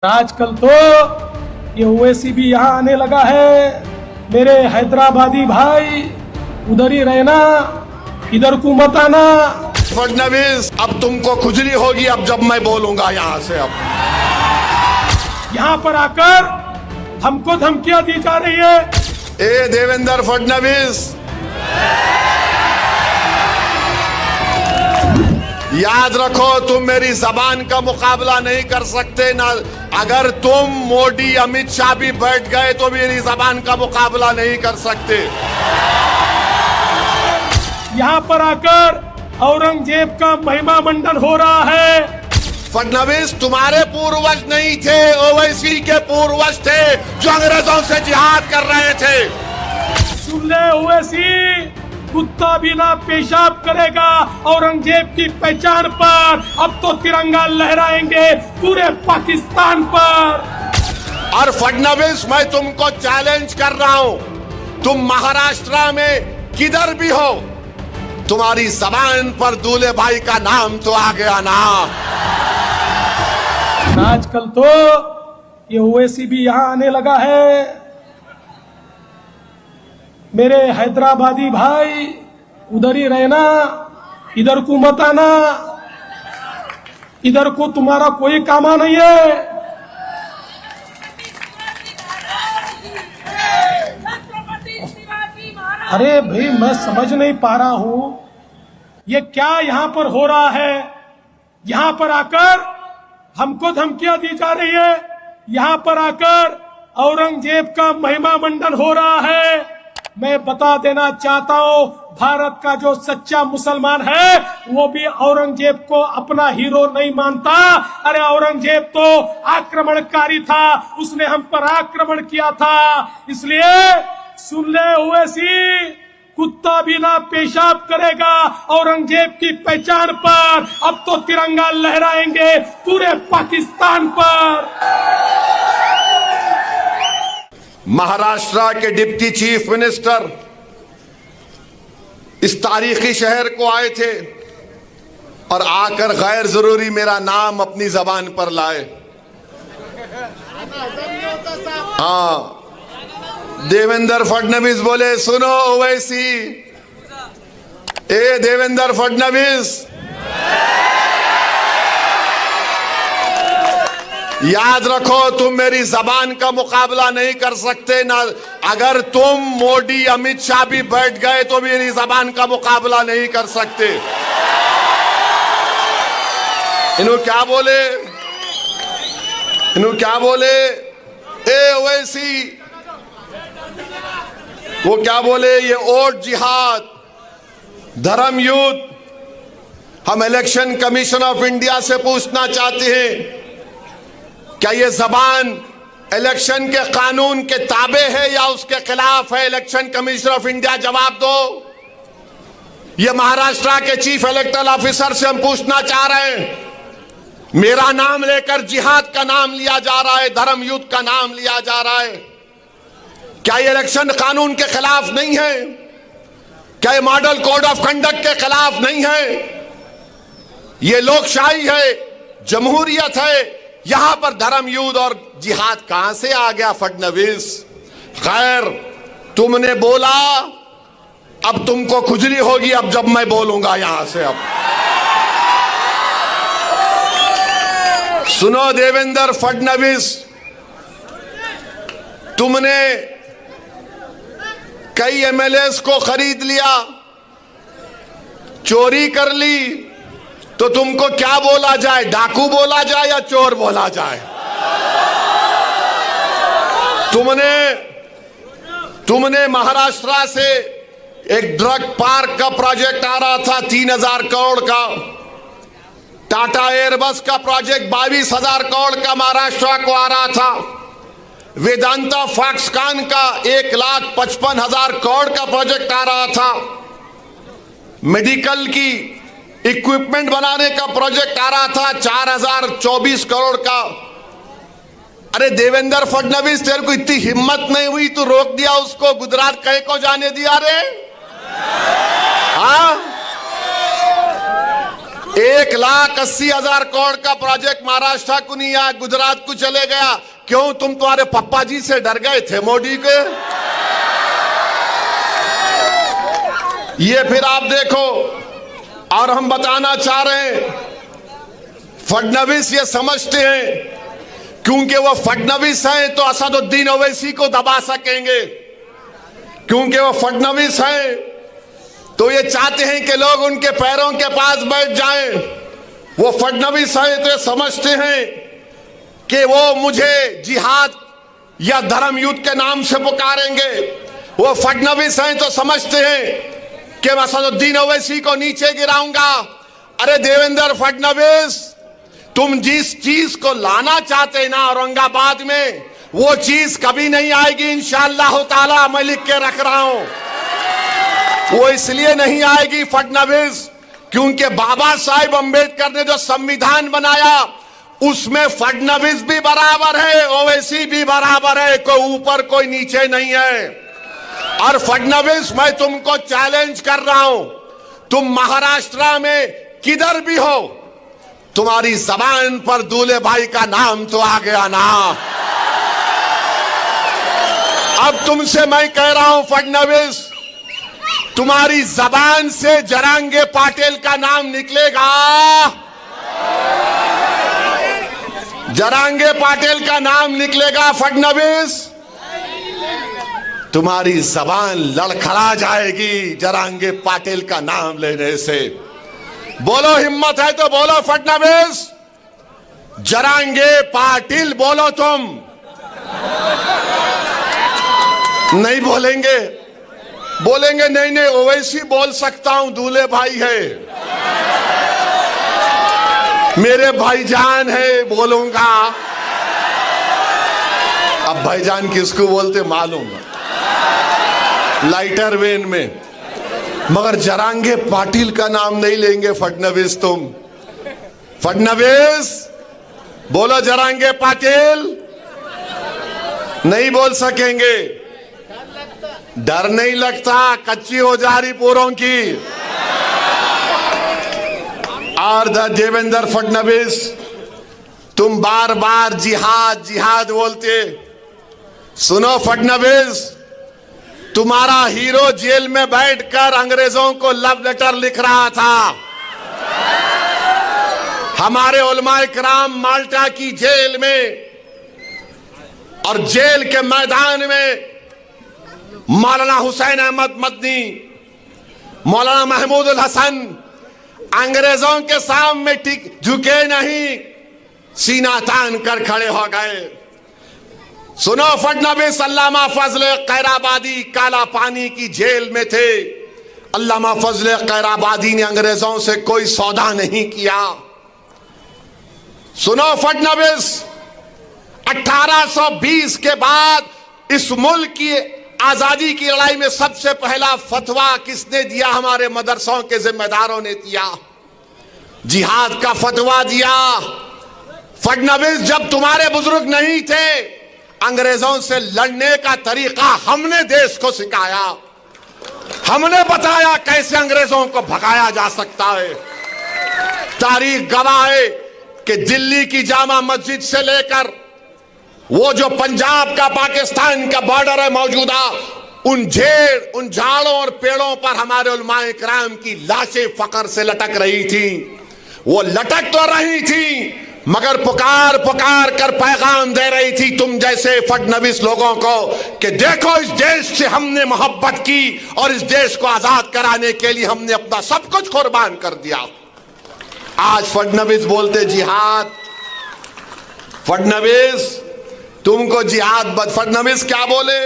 आजकल तो ये ओवैसी भी यहाँ आने लगा है। मेरे हैदराबादी भाई, उधर ही रहना, इधर को मत आना। फडणवीस, अब तुमको खुजली होगी अब जब मैं बोलूंगा यहाँ से। अब यहाँ पर आकर हमको धमकियां दी जा रही है। ए देवेंद्र फडणवीस, याद रखो तुम मेरी जबान का मुकाबला नहीं कर सकते ना। अगर तुम मोदी अमित शाह भी बैठ गए तो मेरी जबान का मुकाबला नहीं कर सकते। यहाँ पर आकर औरंगजेब का महिमा मंडन हो रहा है। फडणवीस, तुम्हारे पूर्वज नहीं थे, ओवैसी के पूर्वज थे जो अंग्रेजों से जिहाद कर रहे थे। सुन ले ओवैसी, कुत्ता भी ना पेशाब करेगा औरंगजेब की पहचान पर। अब तो तिरंगा लहराएंगे पूरे पाकिस्तान पर। और फडणवीस, मैं तुमको चैलेंज कर रहा हूं, तुम महाराष्ट्र में किधर भी हो, तुम्हारी जबान पर दूल्हे भाई का नाम तो आ गया ना। आजकल तो ये ओवैसी भी यहाँ आने लगा है। मेरे हैदराबादी भाई, उधर ही रहना, इधर को मत आना। इधर को तुम्हारा कोई कामा नहीं है। अरे भाई, मैं समझ नहीं पा रहा हूं ये क्या यहाँ पर हो रहा है। यहाँ पर आकर हमको धमकियां दी जा रही है। यहाँ पर आकर औरंगजेब का महिमा मंडन हो रहा है। मैं बता देना चाहता हूं, भारत का जो सच्चा मुसलमान है वो भी औरंगजेब को अपना हीरो नहीं मानता। अरे औरंगजेब तो आक्रमणकारी था, उसने हम पर आक्रमण किया था। इसलिए सुन ले ओवैसी, कुत्ता भी ना पेशाब करेगा औरंगजेब की पहचान पर। अब तो तिरंगा लहराएंगे पूरे पाकिस्तान पर। महाराष्ट्र के डिप्टी चीफ मिनिस्टर इस तारीखी शहर को आए थे और आकर गैर जरूरी मेरा नाम अपनी जबान पर लाए। हाँ, देवेंद्र फडणवीस बोले, सुनो ओवैसी, ए देवेंद्र फडणवीस, याद रखो तुम मेरी जबान का मुकाबला नहीं कर सकते ना। अगर तुम मोदी अमित शाह भी बैठ गए तो मेरी जबान का मुकाबला नहीं कर सकते। इन्हों क्या बोले, ए ओवैसी, वो क्या बोले, ये ओट जिहाद, धर्म युद्ध। हम इलेक्शन कमीशन ऑफ इंडिया से पूछना चाहते हैं, क्या ये जबान इलेक्शन के कानून के ताबे है या उसके खिलाफ है? इलेक्शन कमीशन ऑफ इंडिया जवाब दो। ये महाराष्ट्र के चीफ इलेक्टरल ऑफिसर से हम पूछना चाह रहे हैं, मेरा नाम लेकर जिहाद का नाम लिया जा रहा है, धर्म युद्ध का नाम लिया जा रहा है, क्या ये इलेक्शन कानून के खिलाफ नहीं है? क्या ये मॉडल कोड ऑफ कंडक्ट के खिलाफ नहीं है? ये लोकशाही है, जमहूरियत है, यहां पर धर्म युद्ध और जिहाद कहां से आ गया फडणवीस? खैर, तुमने बोला, अब तुमको खुजली होगी अब जब मैं बोलूंगा यहां से। अब सुनो देवेंद्र फडणवीस, तुमने कई एमएलएस को खरीद लिया, चोरी कर ली, तो तुमको क्या बोला जाए, डाकू बोला जाए या चोर बोला जाए? तुमने महाराष्ट्र से एक ड्रग पार्क का प्रोजेक्ट आ रहा था 3000 करोड़ का, टाटा एयरबस का प्रोजेक्ट 22,000 करोड़ का महाराष्ट्र को आ रहा था, वेदांता फॉक्सकॉन का 1,55,000 करोड़ का प्रोजेक्ट आ रहा था, मेडिकल की इक्विपमेंट बनाने का प्रोजेक्ट आ रहा था 4,024 करोड़ का। अरे देवेंद्र फडणवीस, तेरे को इतनी हिम्मत नहीं हुई, तू रोक दिया उसको, गुजरात कहीं को जाने दिया रे? हाँ, 1,80,000 करोड़ का प्रोजेक्ट महाराष्ट्र को नहीं आया, गुजरात को चले गया। क्यों? तुम तुम्हारे पप्पा जी से डर गए थे मोदी के। ये फिर आप देखो। और हम बताना चाह रहे हैं, फडणवीस ये समझते हैं क्योंकि वो फडणवीस हैं तो असदुद्दीन ओवैसी को दबा सकेंगे। क्योंकि वो फडणवीस हैं तो ये चाहते हैं कि लोग उनके पैरों के पास बैठ जाएं। वो फडणवीस हैं तो ये समझते हैं कि वो मुझे जिहाद या धर्म युद्ध के नाम से पुकारेंगे। वो फडणवीस हैं तो समझते हैं कि मैं असदुद्दीन ओवैसी को नीचे गिराऊंगा। अरे देवेंद्र फडणवीस, तुम जिस चीज को लाना चाहते ना औरंगाबाद में, वो चीज कभी नहीं आएगी इंशाअल्लाह ताला। मैं लिख के रख रहा हूं। वो इसलिए नहीं आएगी फडणवीस क्योंकि बाबा साहिब अंबेडकर ने जो संविधान बनाया उसमें फडणवीस भी बराबर है, ओवैसी भी बराबर है, कोई ऊपर कोई नीचे नहीं है। और फडणवीस, मैं तुमको चैलेंज कर रहा हूं, तुम महाराष्ट्र में किधर भी हो, तुम्हारी जबान पर दूल्हे भाई का नाम तो आ गया ना। अब तुमसे मैं कह रहा हूं फडणवीस, तुम्हारी जबान से जरांगे पाटिल का नाम निकलेगा। जरांगे पाटिल का नाम निकलेगा फडणवीस। तुम्हारी जबान लड़खड़ा जाएगी जरांगे पाटिल का नाम लेने से। बोलो, हिम्मत है तो बोलो फडणवीस, जरांगे पाटिल बोलो। तुम नहीं बोलेंगे? बोलेंगे नहीं नहीं ओवैसी बोल सकता हूं, दूल्हे भाई है, मेरे भाईजान है, बोलूंगा। अब भाईजान किसको बोलते मालूम, लाइटर वेन में, मगर जरांगे पाटिल का नाम नहीं लेंगे फडणवीस। तुम फडणवीस बोलो, जरांगे पाटिल नहीं बोल सकेंगे। डर नहीं लगता, कच्ची हो जा रही पूरों की। और देवेंद्र फडणवीस, तुम बार बार जिहाद जिहाद बोलते। सुनो फडणवीस, तुम्हारा हीरो जेल में बैठकर अंग्रेजों को लव लेटर लिख रहा था। हमारे उलमाए किराम माल्टा की जेल में और जेल के मैदान में मौलाना हुसैन अहमद मदनी, मौलाना महमूद उल हसन अंग्रेजों के सामने झुके नहीं, सीना तान कर खड़े हो गए। सुनो फडणवीस, अल्लामा फजल कैराबादी काला पानी की जेल में थे। अल्लामा फजल कैराबादी ने अंग्रेजों से कोई सौदा नहीं किया। सुनो फडणवीस, 1820 के बाद इस मुल्क की आजादी की लड़ाई में सबसे पहला फतवा किसने दिया? हमारे मदरसों के जिम्मेदारों ने दिया, जिहाद का फतवा दिया। फडणवीस, जब तुम्हारे बुजुर्ग नहीं थे, अंग्रेजों से लड़ने का तरीका हमने देश को सिखाया। हमने बताया कैसे अंग्रेजों को भगाया जा सकता है। तारीख गवाह है कि दिल्ली की जामा मस्जिद से लेकर वो जो पंजाब का पाकिस्तान का बॉर्डर है मौजूदा, उन झाड़ों और पेड़ों पर हमारे उलमाए किराम की लाशें फकर से लटक रही थी। वो लटक तो रही थी मगर पुकार पुकार कर पैगाम दे रही थी तुम जैसे फडणवीस लोगों को कि देखो, इस देश से हमने मोहब्बत की और इस देश को आजाद कराने के लिए हमने अपना सब कुछ कुर्बान कर दिया। आज फडणवीस बोलते जिहाद। फडणवीस, तुमको जिहाद, फडणवीस क्या बोले?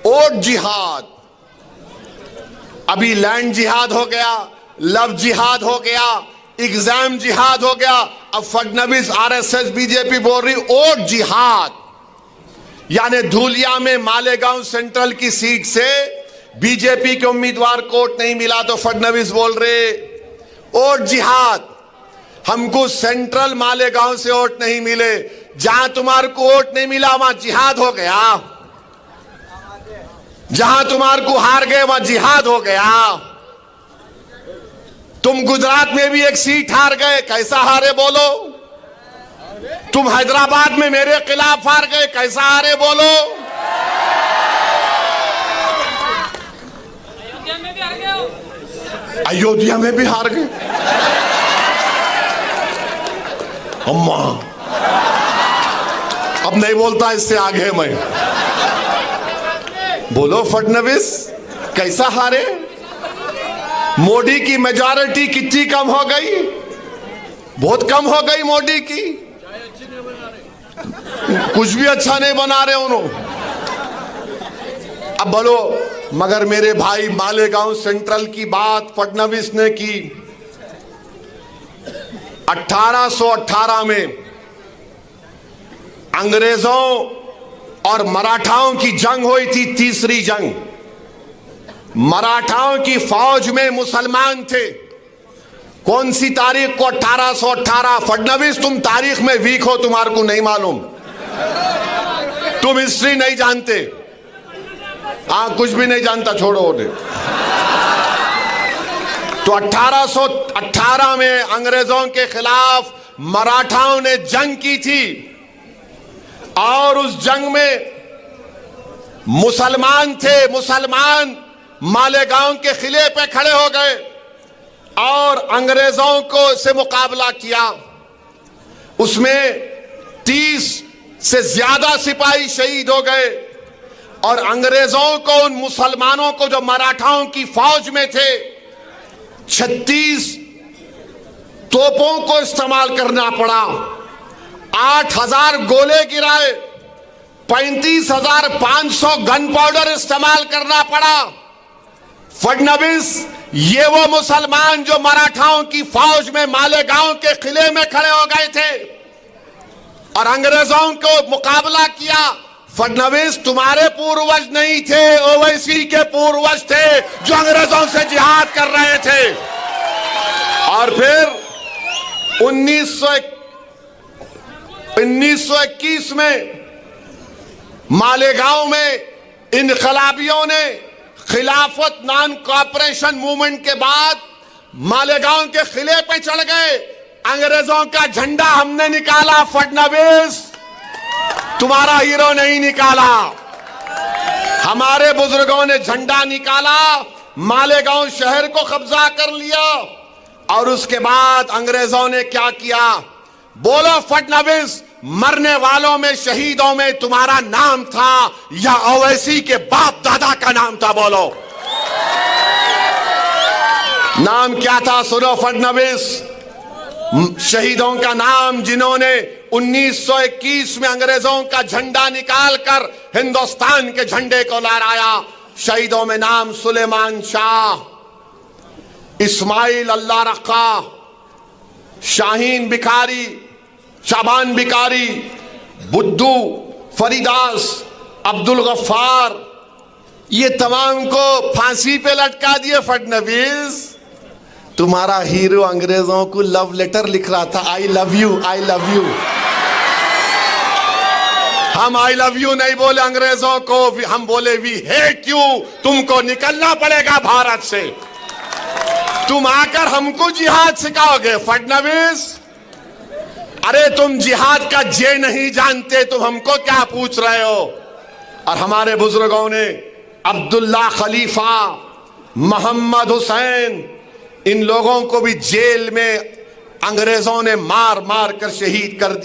ओट जिहाद। अभी लैंड जिहाद हो गया, लव जिहाद हो गया, एग्जाम जिहाद हो गया। अब फडणवीस, आरएसएस, बीजेपी बोल रही ओट जिहाद। यानी धूलिया में मालेगांव सेंट्रल की सीट से बीजेपी के उम्मीदवार को वोट नहीं मिला तो फडणवीस बोल रहे वोट जिहाद। हमको सेंट्रल मालेगांव से वोट नहीं मिले, जहां तुम्हारे को वोट नहीं मिला वहां जिहाद हो गया, जहां तुम्हारे को हार गए वहां जिहाद हो गया। तुम गुजरात में भी एक सीट हार गए, कैसा हारे बोलो। तुम हैदराबाद में मेरे खिलाफ हार गए, कैसा हारे बोलो। अयोध्या में भी हार गए। अम्मा अब नहीं बोलता, इससे आगे मैं बोलो। फडणवीस कैसा हारे। मोदी की मेजॉरिटी कितनी कम हो गई, बहुत कम हो गई मोदी की। कुछ भी अच्छा नहीं बना रहे उन्होंने। अब बोलो, मगर मेरे भाई मालेगांव सेंट्रल की बात फडणवीस ने की। 1818 में अंग्रेजों और मराठाओं की जंग हुई थी, तीसरी जंग। मराठाओं की फौज में मुसलमान थे। कौन सी तारीख को? 1818। फडणवीस तुम तारीख में वीक हो, तुम्हारे को नहीं मालूम, तुम हिस्ट्री नहीं जानते। कुछ भी नहीं जानता, छोड़ो उन्हें। तो 1818 में अंग्रेजों के खिलाफ मराठाओं ने जंग की थी और उस जंग में मुसलमान थे। मुसलमान मालेगांव के किले पे खड़े हो गए और अंग्रेजों को से मुकाबला किया। उसमें 30 से ज्यादा सिपाही शहीद हो गए और अंग्रेजों को, उन मुसलमानों को जो मराठाओं की फौज में थे, 36 तोपों को इस्तेमाल करना पड़ा। 8000 गोले गिराए, 35,500 गन पाउडर इस्तेमाल करना पड़ा। फडणवीस ये वो मुसलमान जो मराठाओं की फौज में मालेगांव के किले में खड़े हो गए थे और अंग्रेजों को मुकाबला किया। फडणवीस तुम्हारे पूर्वज नहीं थे, ओवैसी के पूर्वज थे जो अंग्रेजों से जिहाद कर रहे थे। और फिर 1921 में मालेगांव में इनकलाबियों ने खिलाफत नॉन कॉपरेशन मूवमेंट के बाद मालेगांव के किले पे चढ़ गए। अंग्रेजों का झंडा हमने निकाला, फडणवीस तुम्हारा हीरो नहीं निकाला। हमारे बुजुर्गों ने झंडा निकाला, मालेगांव शहर को कब्जा कर लिया और उसके बाद अंग्रेजों ने क्या किया? बोलो फडणवीस, मरने वालों में, शहीदों में तुम्हारा नाम था या ओवैसी के बाप दादा का नाम था? बोलो नाम क्या था? सुनो फडणवीस, शहीदों का नाम जिन्होंने 1921 में अंग्रेजों का झंडा निकालकर हिंदुस्तान के झंडे को लहराया। शहीदों में नाम सुलेमान शाह, इस्माइल अल्लाह रखा, शाहीन बिकारी, शाबान बिकारी, बुद्धू, फरीदास, अब्दुल गफ्फार, ये तमाम को फांसी पे लटका दिए फडणवीस। तुम्हारा हीरो अंग्रेजों को लव लेटर लिख रहा था, I love you, I love you. हम आई लव यू नहीं बोले अंग्रेजों को, हम बोले वी हेट यू। तुमको निकलना पड़ेगा भारत से। तुम आकर हमको जिहाद सिखाओगे फडणवीस? अरे तुम जिहाद का जे नहीं जानते, तुम हमको क्या पूछ रहे हो? और हमारे बुजुर्गों ने अब्दुल्ला खलीफा, मोहम्मद हुसैन, इन लोगों को भी जेल में अंग्रेजों ने मार मार कर शहीद कर दिया।